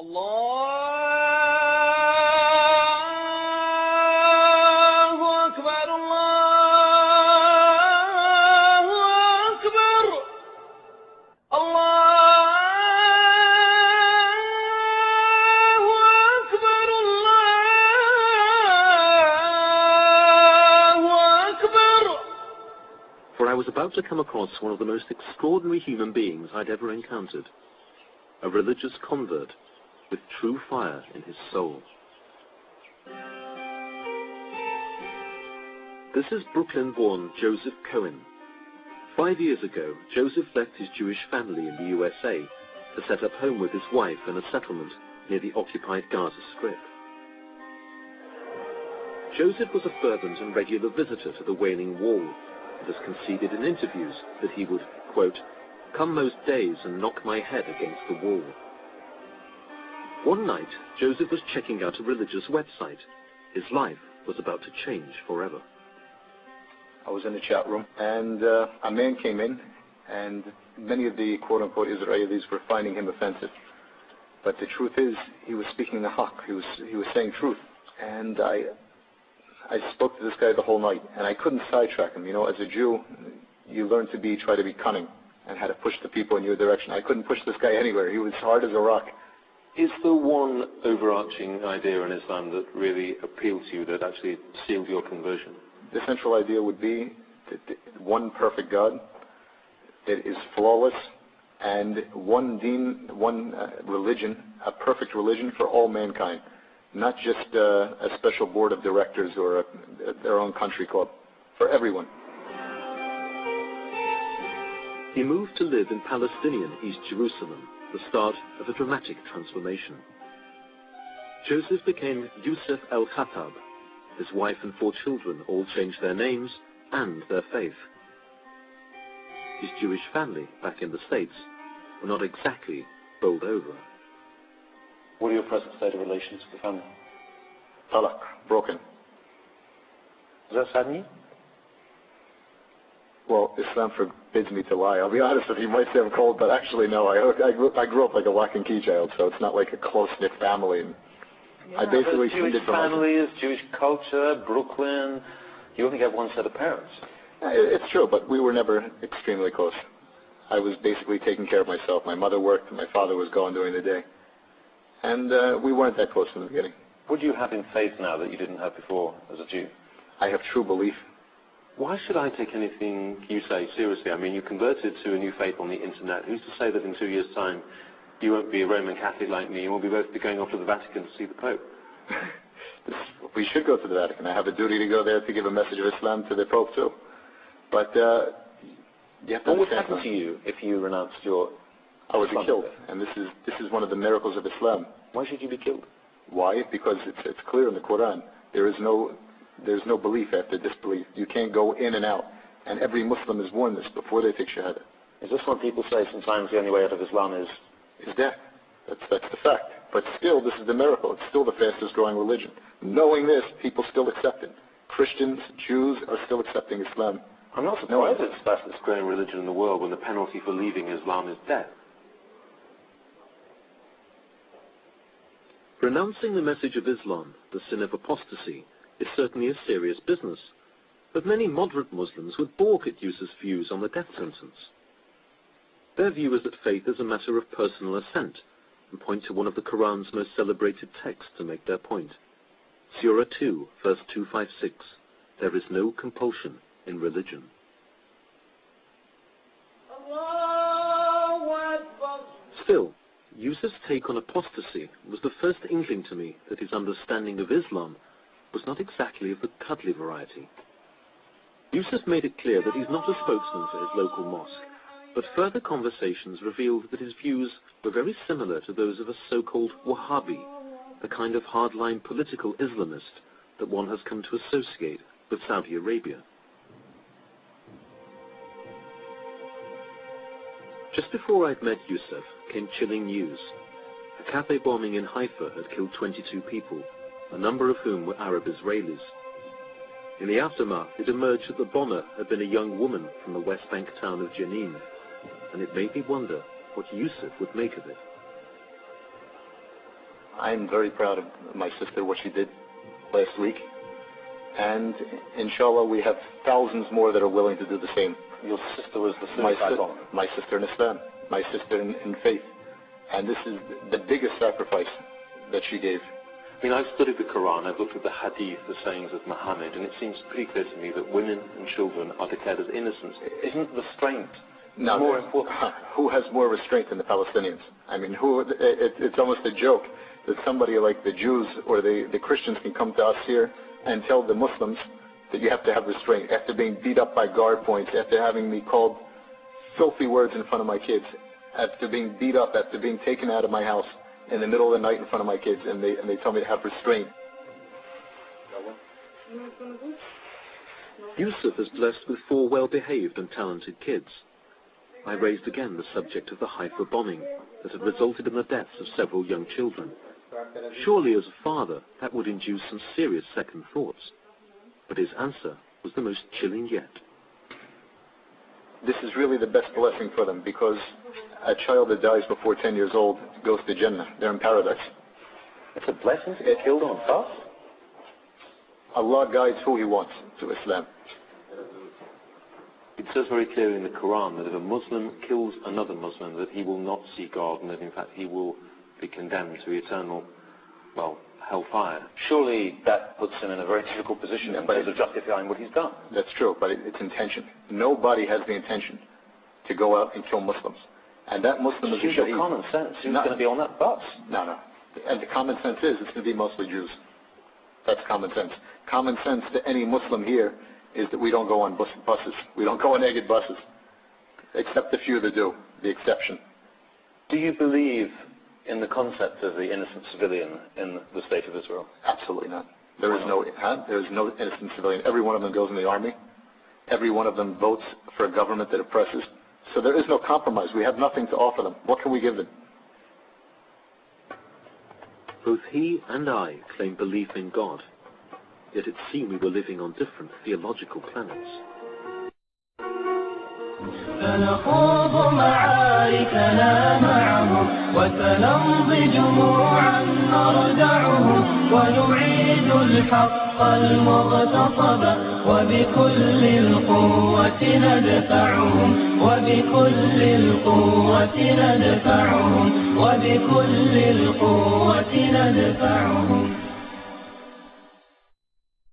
Allahu Akbar, Allahu Akbar, Allahu Akbar, Allahu Akbar. For I was about to come across one of the most extraordinary human beings I'd ever encountered. A religious convert with true fire in his soul. This is Brooklyn-born Joseph Cohen. 5 years ago, Joseph left his Jewish family in the USA to set up home with his wife in a settlement near the occupied Gaza Strip. Joseph was a fervent and regular visitor to the Wailing Wall and has conceded in interviews that he would, quote, come most days and knock my head against the wall. One night, Joseph was checking out a religious website. His life was about to change forever. I was in the chat room, and a man came in, and many of the quote-unquote Israelis were finding him offensive. But the truth is, he was speaking the haqq. He was saying truth. And I spoke to this guy the whole night, and I couldn't sidetrack him. You know, as a Jew, you learn to try to be cunning and how to push the people in your direction. I couldn't push this guy anywhere. He was hard as a rock. Is there one overarching idea in Islam that really appealed to you, that actually sealed your conversion? The central idea would be one perfect God that is flawless, and one deen, one religion, a perfect religion for all mankind, not just a special board of directors or their own country club, for everyone. He moved to live in Palestinian East Jerusalem, the start of a dramatic transformation. Joseph became Yusuf el-Khattab. His wife and 4 children all changed their names and their faith. His Jewish family, back in the States, were not exactly bowled over. What are your present state of relations with the family? Talaq, broken. Does that sadden you? Well, Islam forbids me to lie. I'll be honest with you, you might say I'm cold, but actually no. I grew up like a lock and key child, so it's not like a close-knit family. And yeah, I basically Jewish families, Jewish culture, Brooklyn, you only have one set of parents. It's true, but we were never extremely close. I was basically taking care of myself. My mother worked, and my father was gone during the day. And we weren't that close in the beginning. What do you have in faith now that you didn't have before as a Jew? I have true belief. Why should I take anything you say seriously? I mean, you converted to a new faith on the internet. Who's to say that in 2 years' time you won't be a Roman Catholic like me and we'll both be going off to the Vatican to see the Pope? We should go to the Vatican. I have a duty to go there to give a message of Islam to the Pope too. But you have to what would happen to you if you renounced your I would be killed. And this is one of the miracles of Islam. Why should you be killed? Why? Because it's clear in the Quran. There's no belief after disbelief. You can't go in and out. And every Muslim is warned this before they take Shahada. Is this what people say sometimes the only way out of Islam is death? That's the fact. But still, this is the miracle. It's still the fastest growing religion. Knowing this, people still accept it. Christians, Jews are still accepting Islam. I'm not surprised it's the fastest growing religion in the world when the penalty for leaving Islam is death. Renouncing the message of Islam, the sin of apostasy, is certainly a serious business, but many moderate Muslims would balk at Yusuf's views on the death sentence. Their view is that faith is a matter of personal assent, and point to one of the Quran's most celebrated texts to make their point. Surah 2, verse 256, there is no compulsion in religion. Still, Yusuf's take on apostasy was the first inkling to me that his understanding of Islam was not exactly of the cuddly variety. Yusuf made it clear that he's not a spokesman for his local mosque, but further conversations revealed that his views were very similar to those of a so-called Wahhabi, a kind of hardline political Islamist that one has come to associate with Saudi Arabia. Just before I'd met Yusuf came chilling news. A cafe bombing in Haifa had killed 22 people, a number of whom were Arab Israelis. In the aftermath, it emerged that the bomber had been a young woman from the West Bank town of Jenin, and it made me wonder what Yusuf would make of it. I'm very proud of my sister, what she did last week. And inshallah, we have thousands more that are willing to do the same. Your sister was the suicide bomber? My sister in Islam, my sister in faith. And this is the biggest sacrifice that she gave. I mean, I've studied the Quran, I've looked at the hadith, the sayings of Muhammad, and it seems pretty clear to me that women and children are declared as innocent. Isn't restraint more important? Who has more restraint than the Palestinians? I mean, it's almost a joke that somebody like the Jews or the Christians can come to us here and tell the Muslims that you have to have restraint. After being beat up by guard points, after having me called filthy words in front of my kids, after being beat up, after being taken out of my house in the middle of the night in front of my kids, and they tell me to have restraint. Yusuf is blessed with 4 well-behaved and talented kids. I raised again the subject of the Haifa bombing that had resulted in the deaths of several young children. Surely as a father, that would induce some serious second thoughts. But his answer was the most chilling yet. This is really the best blessing for them, because a child that dies before 10 years old goes to Jannah. They're in paradise. It's a blessing to get killed on a bus? Allah guides who He wants to Islam. It says very clearly in the Quran that if a Muslim kills another Muslim, that he will not see God, and that in fact he will be condemned to eternal, hellfire. Surely that puts him in a very difficult position in terms of justifying what he's done. That's true, but it's intention. Nobody has the intention to go out and kill Muslims. And that Muslim is a common sense. Who's going to be on that bus? No. And the common sense is it's going to be mostly Jews. That's common sense. Common sense to any Muslim here is that we don't go on buses. We don't go on Egged buses. Except the few that do, the exception. Do you believe in the concept of the innocent civilian in the state of Israel? Absolutely not. There is no innocent civilian. Every one of them goes in the army. Every one of them votes for a government that oppresses. So there is no compromise. We have nothing to offer them. What can we give them? Both he and I claim belief in God, yet it seemed we were living on different theological planets. سنخوض معاركنا معهم وسنمضي جموعا نردعهم ونعيد الحق المغتصب وبكل القوة ندفعهم وبكل القوة ندفعهم وبكل القوة ندفعهم